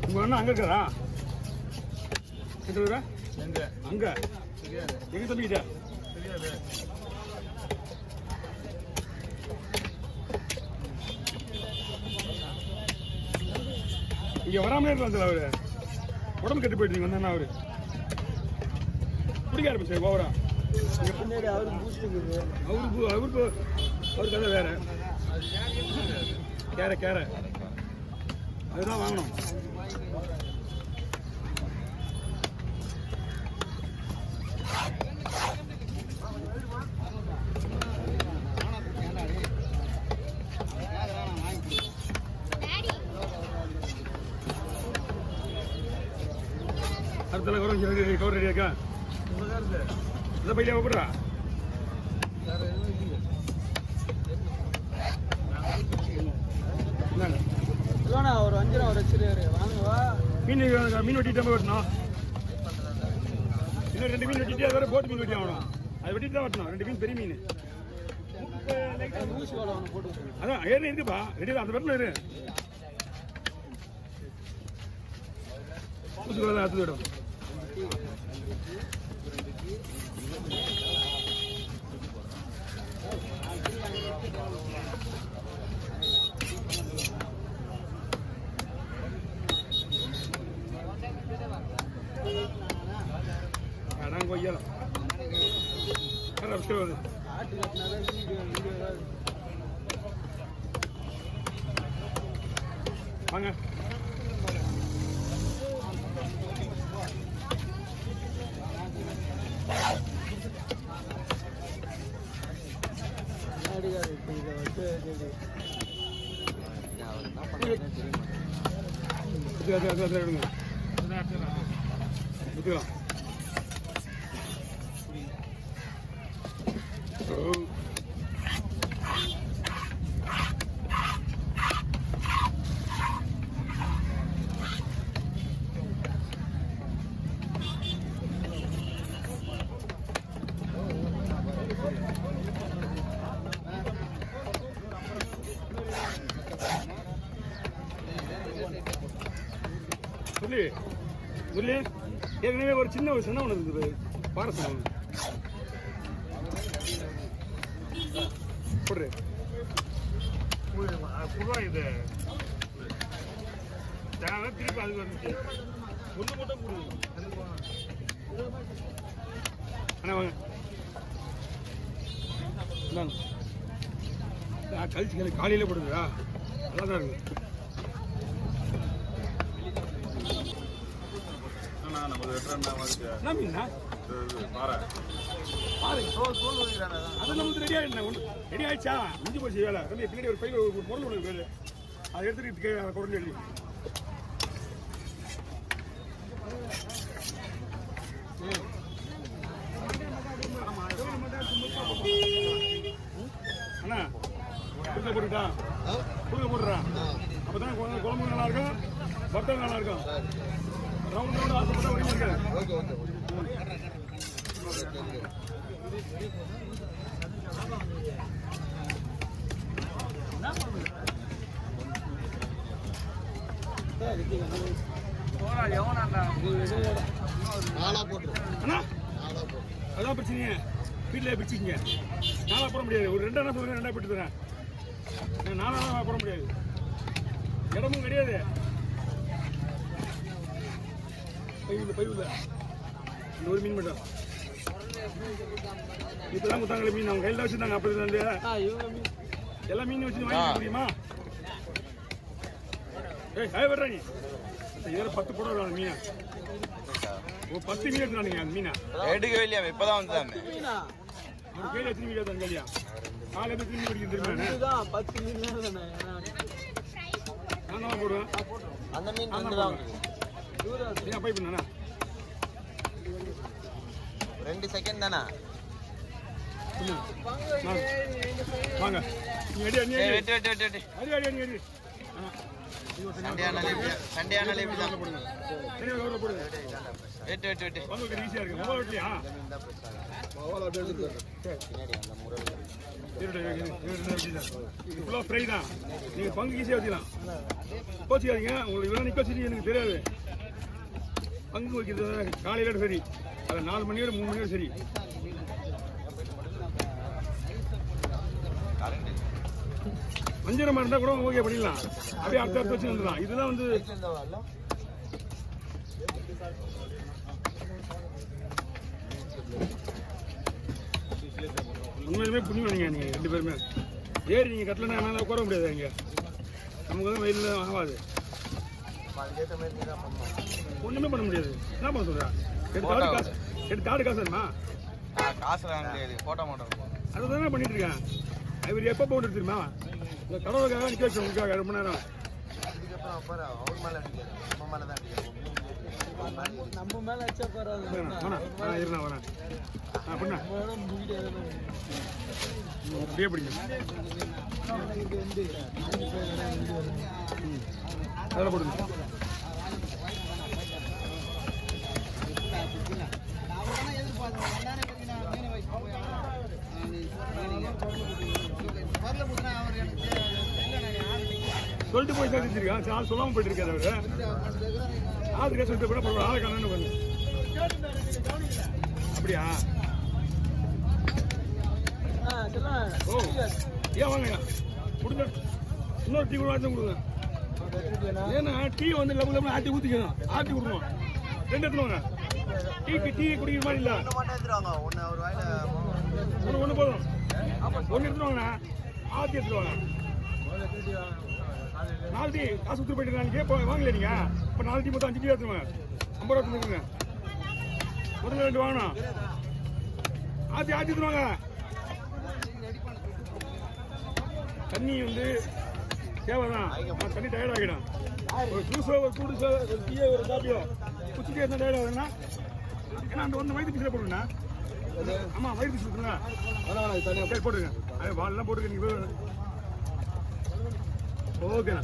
உங்க அண்ணா அங்க இருக்கிறா? எங்க அங்க எங்க தம்பிக்கிட்ட? இங்க வராமலே இருக்காங்க அவரு. உடம்பு கெட்டு போயிட்டு வந்தா அவரு பிடிக்க ஆரம்பிச்சு ஓவரா. பின்னாடி அவருக்கு பூஸ்ட் இருக்குது. அவருக்கு கதை வேற. கேரை அதுதான் வாங்கணும். அடுத்த கவர் ரெடியாக்கா? இந்த பையில போடுறா. ஒரு 5 ரூபா வச்சிருக்காரு. வாங்குவா மீன் வெட்டிட்டு வெட்டணும். இன்னும் 2 மீன் வெட்டிட்டு அது வரை போட்டு மீன் வெட்டி ஆகணும். அது வெட்டிட்டு தான் வெட்டணும். 2 மீன் பெரிய மீன். ஊசி வாழை ஒன்று போட்டு அதான் ஏறி இருக்குப்பா. ரெடி அந்த வெட்டில் இரு. ஊசி கூட தான் அடுத்து விடும். அதான் கொய்யலாம் ஆட்டு கட்டினாதான் வீடியோ வாங்க. ஏற்கனவே ஒரு சின்ன ஒன்று இருக்குது. பாரசம் போடுறேன். இது திருப்பி அது வந்துச்சு. ஒன்று மட்டும் போடுவோம். அண்ணா வாங்க. கழிச்சு காலையில போடுங்களா? நல்லா தான் இருக்கு. ரெடி ஆயிடுச்சா? முடிஞ்சு போச்சு வேலை. பின்னாடி ஒரு பையில ஒரு பொருள் ஒன்று வேலை. அதை எடுத்துட்டு குறைஞ்சு எழுதி அண்ணா புதுல போட்டுட்டா புதுல போட்டுறா. அப்பதான் குழம்பு நல்லா இருக்கும், வர்த்தகம் நல்லா இருக்கும். ரவுண்ட் ரவுண்ட் ஆசைப்பட்டா ஒரே இருக்காது. அதான் பிரச்சனையே. வீட்டிலே பிடிச்சிக்கிங்க. நாளா போட முடியாது. ஒரு 2 சொல்லுங்க, 2 போட்டு தரேன். 4 போட முடியாது. இடமும் கிடையாது. பையுல இந்த ஒரு மீன் மட்டும் இப்பதான் குத்தாங்களே மீன். அவங்க கையில் வச்சுருந்தாங்க. அப்படி எல்லா மீன் வச்சு வாங்கிக்க முடியுமா? வர்ற நீ இதில் 10 போட வருவாங்க மீன். 10 மீன் எடுத்துறானுங்க. அந்த மீனை எடுக்கவே இல்லையா? இப்பதான் வந்துதான் ஒரு கேள்வி எத்தனை மீன் எடுத்தாங்க இல்லையா? காலையில் எத்தனை மீன் அடிக்க தெரியுமா? 10 மீன் நான் போடுவேன். அந்த மீன் தான் பைப் பண்ணா 2 செகண்ட் தானே. வாங்க சண்டே ஆனாலே இப்படிதான் போடுங்க. வெட்டு வெட்டு வெட்டு குழம்பு வைக்கிறது ஈஸியா இருக்கு மொபைல் வெட்டியா ஃபுல்லாக ஃப்ரை தான் நீங்க பங்கு ஈஸியாக வச்சுக்கலாம் கோச்சிக்காதீங்க உங்களுக்கு இவ்வளோ நிற்க வச்சு எனக்கு தெரியாது பங்கு வைக்கிறது காலையில சரி அது 4 மணியோட 3 மணியோட சரி வஞ்சிரமா இருந்தா கூட ஓகே பண்ணிடலாம் அப்படியே அடுத்த வச்சு வந்துடலாம் இதுதான் வந்து உண்மையிலுமே புண்ணியம் நீங்க நீங்க 2 பேருமே ஏறி நீங்க கட்டலன்னா என்னால உட்கார முடியாது இங்க நமக்கு வந்து வெயில ஆகாது ஒண்ணுமே பண்ண முடியாது என்ன பண்ண சொல்ற எடுத்து ஆடு காசு வேணுமா காசு வாங்க முடியாது போட்டோ மாட்டோம் அதுதானே பண்ணிட்டு இருக்கேன் இவர் எப்போ போட்டு தெரியுமா இந்த கடவுளுக்காக நிக்க வச்சு உங்களுக்காக ரொம்ப நேரம் நம்ம மேல அடிச்சா பரவாயில்ல இருண்ணா வரேன் அப்படின்னா அப்படியே பிடிக்கும் அதில் போடுங்க சொல்லிட்டு போய் சேர்த்துருக்கான் ஆள் சொல்லாம போயிட்டு இருக்காரு அவரு ஆளுக்கே சொல்லிட்டு கூட பரவாயில்ல ஆளை காணன்னு பண்ணு அப்படியா ஓ ஏன் வாங்க கொடுங்க இன்னொரு டீ கூட வாங்கி கொடுங்க ஏன்னா டீ வந்து லெவல் லெவல் ஆட்டி ஊற்றிக்கணும் ஆட்டி கொடுக்கணும் 2 எடுத்துவாங்க டீ குடிக்கிற மாதிரி இல்லை ஒன்று போதும் 1 எடுத்துவாங்கண்ணா ஆற்றி எடுத்துவாங்க 4 டீ காசு கொடுத்து போயிட்டு நாளைக்கு வாங்கல நீங்க இப்போ 4 டீ மொத்தம் 5 டீ எடுத்துவாங்க 50 ரூபா கொடுத்துருங்க முதல்ல 2 வாங்கணும் ஆற்றி எடுத்துவாங்க தண்ணி வந்து தேவை தான் தண்ணி டயர்ட் ஆகிடும் ஒரு ஜூஸோ ஒரு கூடுசோ ஒரு டீயோ ஒரு காப்பியோ குச்சிட்டே இருந்தால் டயர்ட் ஆகுதுன்னா ஏன்னா அந்த 1 வயிற்று பிசில போடுங்கண்ணா ஆமாம் வயிறு பிசி கொடுத்துருங்க சரி போட்டுருங்க அது வாழெல்லாம் போட்டுருங்க நீங்கள் ஓகேண்ணா